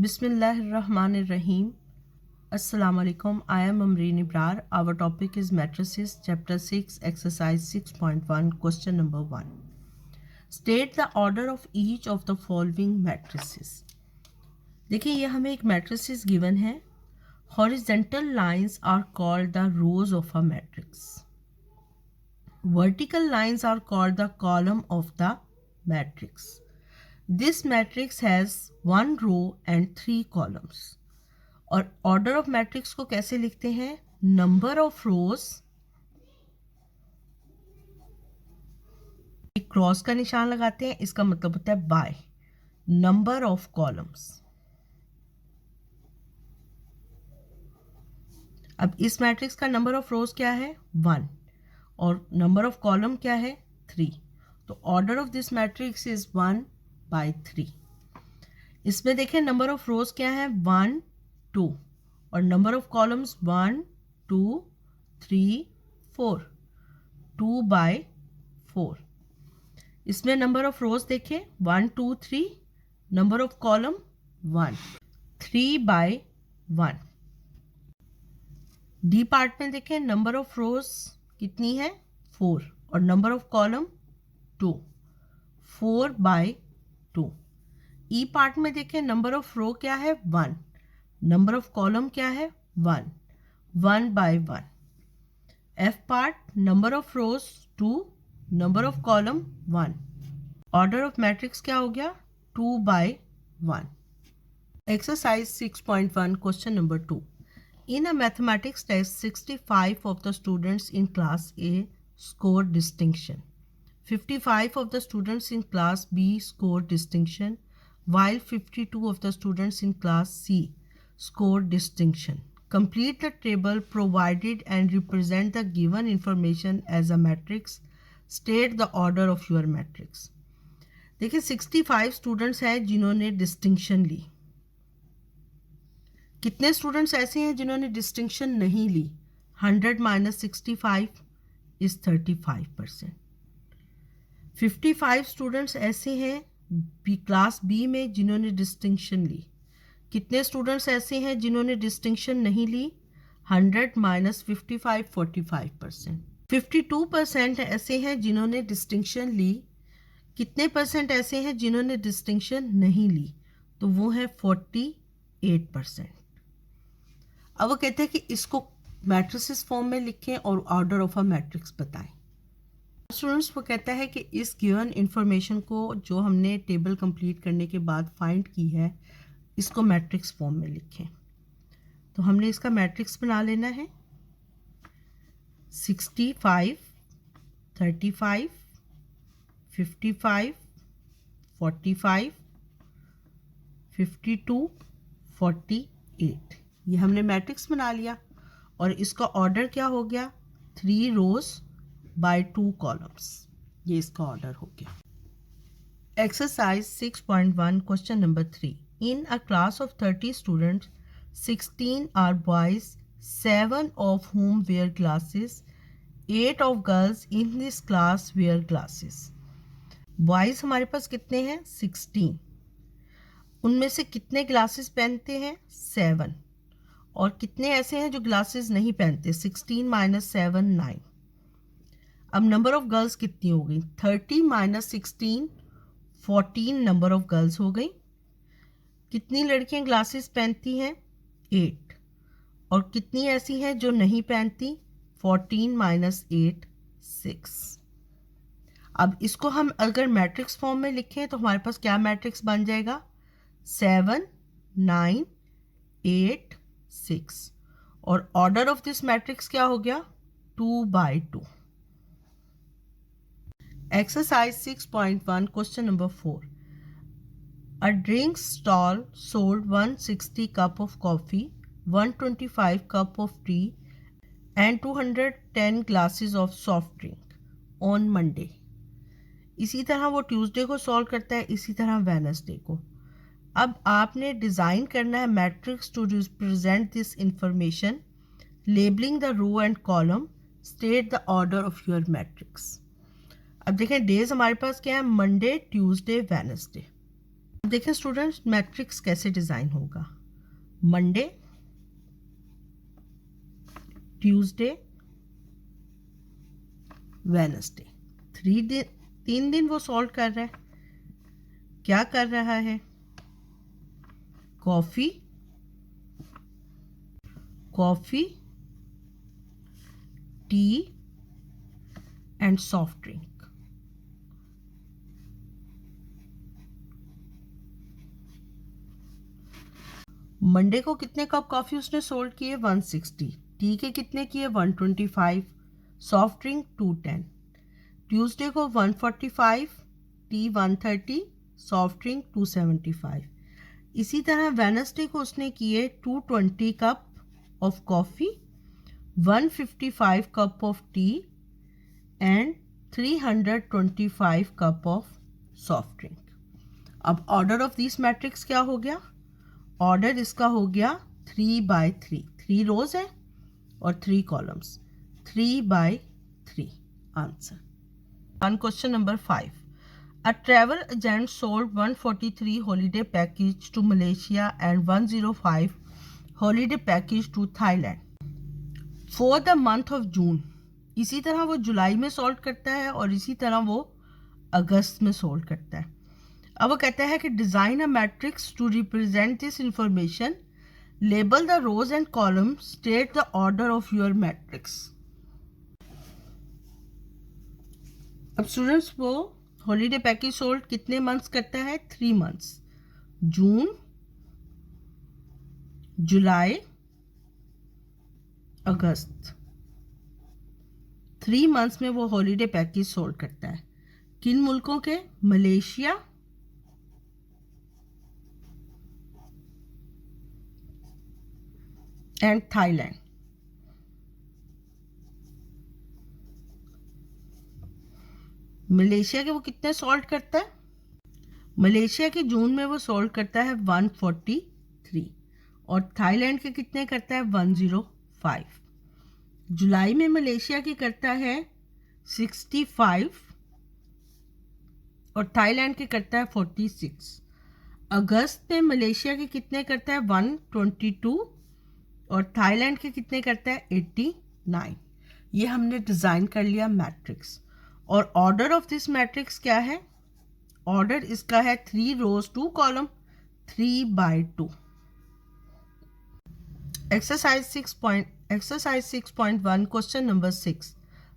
Bismillahirrahmanirrahim. Assalamu alaikum. I am Amreen Ibrar. Our topic is matrices, chapter 6, exercise 6.1, question number 1. State the order of each of the following matrices. देखिए ये हमें एक matrices given है. Horizontal lines are called the rows of a matrix. Vertical lines are called the column of the matrix. This matrix has one row and three columns. और order of matrix को कैसे लिखते हैं? Number of रोज, एक cross का निशान लगाते हैं, इसका मतलब होता है बाय नंबर ऑफ कॉलम्स. अब इस मैट्रिक्स का नंबर ऑफ रोज क्या है? 1 और नंबर ऑफ कॉलम क्या है? 3. तो order of this matrix is 1/3. इसमें देखें नंबर ऑफ रोज क्या है? 1 2 और नंबर ऑफ कॉलम्स 1 2 3 4, 2/4. इसमें नंबर ऑफ रोज देखें 1 2 3, number of column 1, 3/1. D part में देखें नंबर ऑफ रोज कितनी है? 4 और number of column 2, 4/2. E part में देखें नंबर ऑफ रो क्या है? 1, नंबर ऑफ कॉलम क्या है? 1, 1/1. F part number of rows 2, number of column 1. Order of matrix क्या हो गया? 2/1. Exercise 6.1 question number 2. In a mathematics test 65 of the students in class A scored distinction. 55 of the students in class B scored distinction, while 52 of the students in class C scored distinction. Complete the table provided and represent the given information as a matrix. State the order of your matrix. देखिए 65 students हैं जिन्होंने distinction ली. कितने students ऐसे हैं जिन्होंने distinction नहीं ली? 100 - 65 is 35%. 55 students ऐसे हैं क्लास बी में जिन्होंने डिस्टिंक्शन ली. कितने स्टूडेंट्स ऐसे हैं जिन्होंने डिस्टिंक्शन नहीं ली? 100 - 55 45%. 52% ऐसे हैं जिन्होंने डिस्टिंक्शन ली. कितने परसेंट ऐसे हैं जिन्होंने डिस्टिंक्शन नहीं ली? तो वो है 48%. अब वो कहते हैं कि इसको मैट्रिसेस फॉर्म में लिखें और ऑर्डर ऑफ अ मैट्रिक्स बताएं. स्टूडेंट्स वो कहता है कि इस गिवन इंफॉर्मेशन को जो हमने टेबल कंप्लीट करने के बाद फाइंड की है इसको मैट्रिक्स फॉर्म में लिखें. तो हमने इसका मैट्रिक्स बना लेना है. 65 35 55 45 52 48. ये हमने मैट्रिक्स बना लिया और इसका ऑर्डर क्या हो गया? 3 रोज बाय 2 कॉलम्स. ये इसका ऑर्डर हो गया. Exercise 6.1 question number 3. In a class of 30 students 16 are boys, 7 of whom wear glasses, 8 of girls in this class wear glasses. Boys हमारे पास कितने हैं? 16. उनमें से कितने ग्लासेस पहनते हैं? 7. और कितने ऐसे हैं जो ग्लासेस नहीं पहनते? 16 - 7 9. अब नंबर ऑफ गर्ल्स कितनी हो गई? 30 - 16 14 नंबर ऑफ गर्ल्स हो गई. कितनी लड़कियां ग्लासेस पहनती हैं? 8. और कितनी ऐसी हैं जो नहीं पहनती? 14 - 8 6. अब इसको हम अगर मैट्रिक्स फॉर्म में लिखें तो हमारे पास क्या मैट्रिक्स बन जाएगा? 7 9 8 6. और ऑर्डर ऑफ दिस मैट्रिक्स क्या हो गया? 2/2. Exercise 6.1 question number 4. A drink stall sold 160 cup of coffee, 125 cup of tea and 210 glasses of soft drink on Monday. इसी तरह वो ट्यूसडे को सॉल्व करता है, इसी तरह वेडनेसडे को. अब आपने डिज़ाइन करना है matrix to represent this information, labelling the row and column, state the order of your matrix. अब देखें डेज हमारे पास क्या है? Monday Tuesday Wednesday. देखें स्टूडेंट्स, मैट्रिक्स कैसे डिज़ाइन होगा। मंडे, ट्यूसडे, वेडनेसडे, 3 दिन वो सॉल्व कर रहा है। क्या कर रहा है? Coffee, T and soft drink. Monday को कितने कप कॉफ़ी उसने सोल्ड किए? 160। टी के कितने किए? 125। Soft drink 210। ट्यूसडे को 145, टी 130, सॉफ्ट ड्रिंक 275। इसी तरह वेडनेसडे को उसने किए 220 cup of coffee, 155 cup of T and 325 cup of soft drink. अब ऑर्डर ऑफ दिस मैट्रिक्स क्या हो गया? ऑर्डर इसका हो गया 3/3। 3 रोज है और 3 columns, 3/3 answer. On question number 5. A travel agent sold 143 holiday package to Malaysia and 105 holiday package to Thailand for the month of June. इसी तरह वो जुलाई में सोल्ड करता है और इसी तरह वो अगस्त में सोल्ड करता है। अब वो कहता है कि design a matrix to represent this information, label the rows and column, state the order of your matrix. अब स्टूडेंट्स, वो हॉलीडे पैकेज सोल्ड कितने मंथ्स करता है? 3 मंथ्स, जून, जुलाई, अगस्त। 3 मंथ्स में वो हॉलीडे पैकेज सोल्ड करता है। किन मुल्कों के? Malaysia, and Thailand. मलेशिया के वो कितने सोल्ड करता है? मलेशिया के जून में वो सोल्ड करता है 143 और थाईलैंड के कितने करता है? 105। जुलाई में मलेशिया की करता है 65 और थाईलैंड के करता है 46। अगस्त में मलेशिया के कितने करता है? 122 और थाईलैंड के कितने करता है? 89। ये हमने डिज़ाइन कर लिया मैट्रिक्स। और ऑर्डर ऑफ दिस मैट्रिक्स क्या है? ऑर्डर इसका है 3 रोज 2 column, 3/2। Exercise 6.1 question number 6.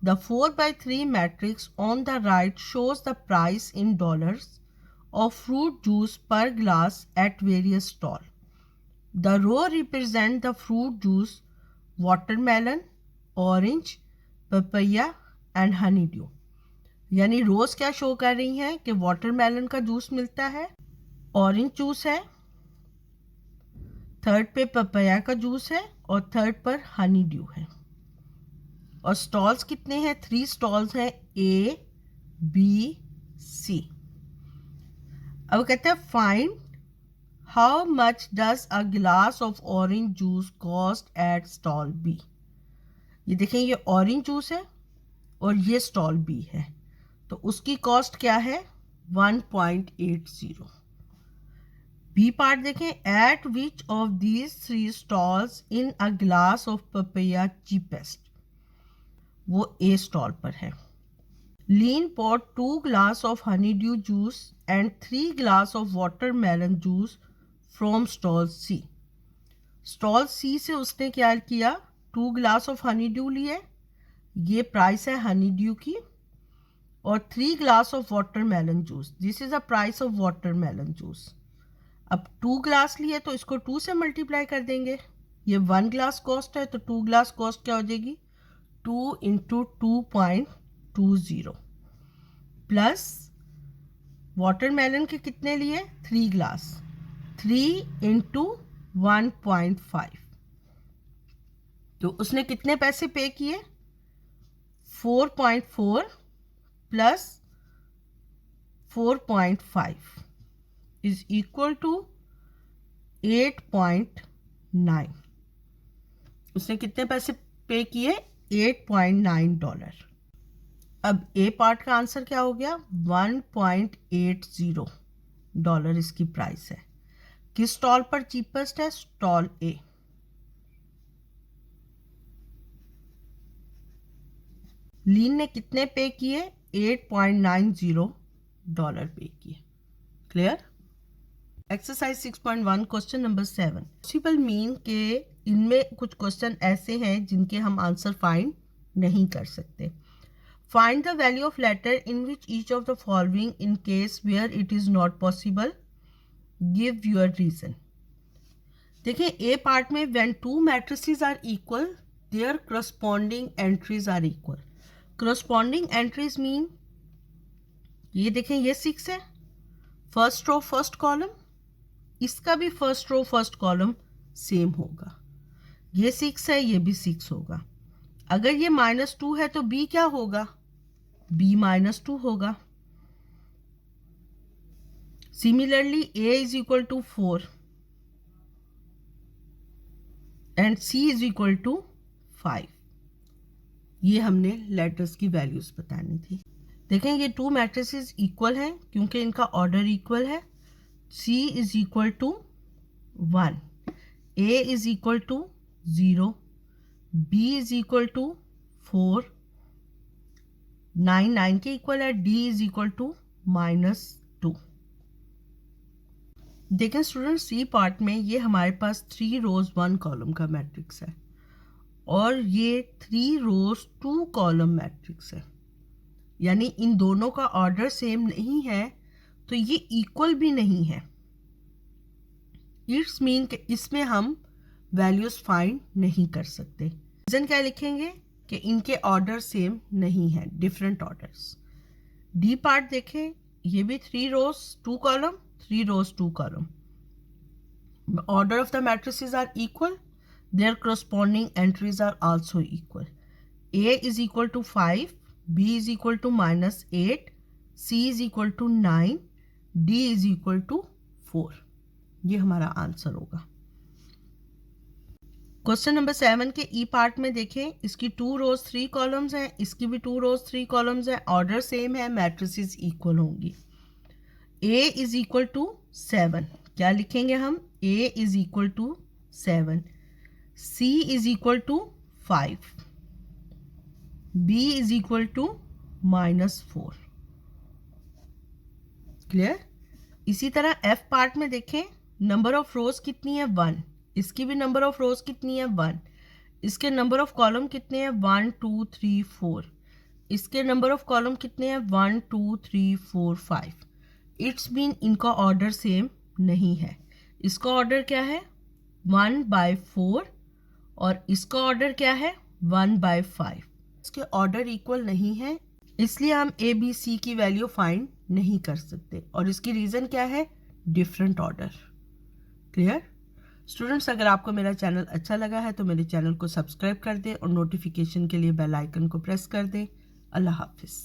The 4/3 matrix on the right shows the price in dollars of fruit juice per glass at various stalls. The row represent the fruit juice, watermelon, orange, papaya and honeydew. यानी रोज क्या show कर रही हैं कि watermelon का juice मिलता है, orange juice है, थर्ड पे पपाया का जूस है और थर्ड पर हनी ड्यू है। और स्टॉल्स कितने हैं? 3 स्टॉल्स हैं, A, B, C। अब कहते हैं find how much does a glass of orange juice cost at stall B। ये देखें, ये ऑरेंज जूस है और ये स्टॉल B है, तो उसकी कॉस्ट क्या है? 1.80। बी पार्ट देखें, at which of these 3 stalls in a glass of papaya cheapest. वो ए स्टॉल पर है। Lin bought 2 glass of honeydew juice and 3 glass of watermelon juice from stall C. Stall C से उसने क्या किया? 2 glass of Honey due लिए, ये price है हनी ड्यू की, और 3 glass of watermelon juice, this is a price of watermelon juice. अब 2 ग्लास लिए तो इसको 2 से मल्टीप्लाई कर देंगे, ये 1 ग्लास कॉस्ट है तो 2 ग्लास कॉस्ट क्या हो जाएगी? 2 इंटू 2.20 प्लस वाटरमेलन के कितने लिए? 3 ग्लास, 3 इंटू 1.5। तो उसने कितने पैसे पे किए? 4.4 प्लस 4.5 is equal to 8.9। उसने कितने पैसे पे किए? $8.9। अब ए पार्ट का आंसर क्या हो गया? 1.80। डॉलर इसकी प्राइस है। किस स्टॉल पर चीपेस्ट है? स्टॉल ए। लीन ने कितने पे किए? 8.90 डॉलर पे किए। Clear? Exercise 6.1 question number 7। Possible mean के इनमें कुछ क्वेश्चन ऐसे हैं जिनके हम आंसर फाइंड नहीं कर सकते। Find the value of letter in which each of the following in case where it is not possible, give your reason. देखिए ए पार्ट में when two matrices are equal their corresponding entries are equal. Corresponding entries mean ये देखें, ये 6 है, first row first column, इसका भी first row first column same होगा। ये 6 है, ये भी 6 होगा। अगर ये -2 है तो b क्या होगा? b -2 होगा। Similarly a is equal to 4 and c is equal to 5। ये हमने लेटर्स की वैल्यूज बतानी थी। देखें ये टू मैट्रिसेस इक्वल हैं क्योंकि इनका ऑर्डर इक्वल है। c is equal to 1, a is equal to 0, b is equal to 4, 9 9 के इक्वल है, d इज इक्वल टू -2। देखें स्टूडेंट सी पार्ट में ये हमारे पास 3 रोज 1 कॉलम का मैट्रिक्स है और ये 3 रोज 2 कॉलम मैट्रिक्स है, यानी इन दोनों का ऑर्डर सेम नहीं है तो ये इक्वल भी नहीं है। इट्स मीन कि इसमें हम वैल्यूज फाइंड नहीं कर सकते। रीजन क्या लिखेंगे कि इनके ऑर्डर सेम नहीं है, डिफरेंट ऑर्डर्स। डी पार्ट देखें, ये भी 3 रोज 2 column, 3 rows 2 column. Order of the matrices are equal. Their corresponding entries are also equal. A is equal to 5, B is equal to -8, C is equal to 9, D is equal to 4. ये हमारा answer होगा। Question number 7 के ई part में देखें, इसकी 2 rows 3 columns हैं, इसकी भी 2 rows 3 columns हैं, ऑर्डर सेम है, मैट्रिसेस इक्वल होंगी। A इज इक्वल टू 7, क्या लिखेंगे हम? A is equal to 7, C is equal to 5, B is equal to -4। Clear? इसी तरह F पार्ट में देखें, नंबर ऑफ रोज कितनी है? 1, इसकी भी नंबर ऑफ रोज कितनी है? 1, इसके नंबर ऑफ कॉलम कितने हैं? 1 2 3 4, इसके नंबर ऑफ कॉलम कितने हैं? 1 2 3 4 5। इट्स मीन इनका ऑर्डर सेम नहीं है। इसका ऑर्डर क्या है? 1/4 और इसका ऑर्डर क्या है? 1/5। इसके ऑर्डर इक्वल नहीं है, इसलिए हम ए बी सी की वैल्यू फाइंड नहीं कर सकते। और इसकी रीज़न क्या है? Different order. क्लियर? स्टूडेंट्स, अगर आपको मेरा चैनल अच्छा लगा है तो मेरे चैनल को सब्सक्राइब कर दें और नोटिफिकेशन के लिए बेल आइकन को प्रेस कर दें। अल्लाह हाफिज़।